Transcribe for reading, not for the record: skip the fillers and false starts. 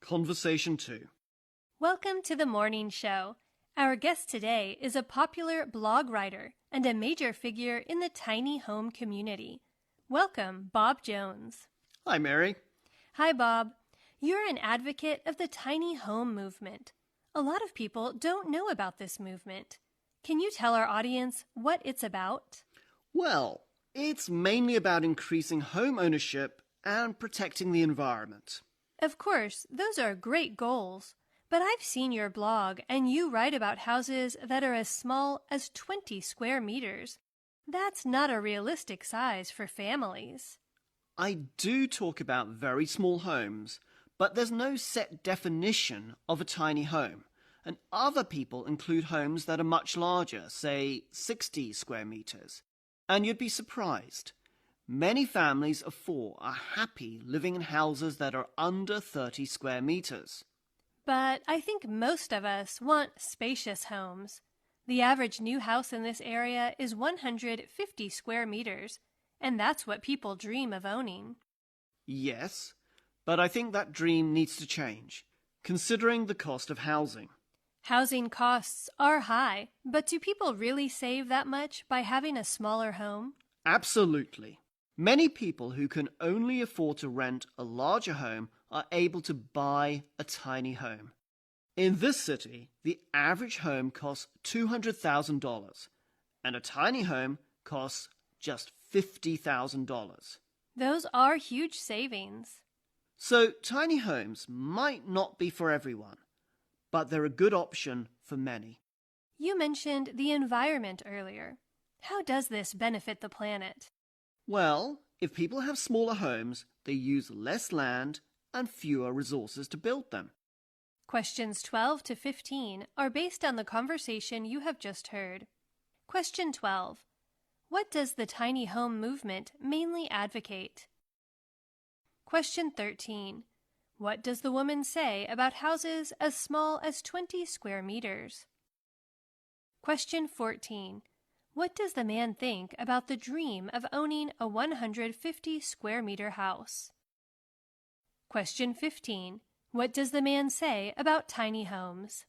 Conversation 2. Welcome to the morning show. Our guest today is a popular blog writer and a major figure in the tiny home community. Welcome, Bob Jones. Hi, Mary. Hi, Bob. You're an advocate of the tiny home movement. A lot of people don't know about this movement. Can you tell our audience what it's about? Well, it's mainly about increasing home ownership and protecting the environment. Of course, those are great goals. But I've seen your blog, and you write about houses that are as small as 20 square meters. That's not a realistic size for families. I do talk about very small homes, but there's no set definition of a tiny home. And other people include homes that are much larger, say 60 square meters. And you'd be surprised. Many families of four are happy living in houses that are under 30 square meters. But I think most of us want spacious homes. The average new house in this area is 150 square meters, and that's what people dream of owning. Yes, but I think that dream needs to change, considering the cost of housing. Housing costs are high, but do people really save that much by having a smaller home? Absolutely. Many people who can only afford to rent a larger home are able to buy a tiny home. In this city, the average home costs $200,000, and a tiny home costs just $50,000. Those are huge savings. So tiny homes might not be for everyone, but they're a good option for many. You mentioned the environment earlier. How does this benefit the planet? Well, if people have smaller homes, they use less land and fewer resources to build them. Questions 12 to 15 are based on the conversation you have just heard. Question 12. What does the tiny home movement mainly advocate? Question 13. What does the woman say about houses as small as 20 square meters? Question 14. What does the man think about the dream of owning a 150 square meter house? Question 15. What does the man say about tiny homes?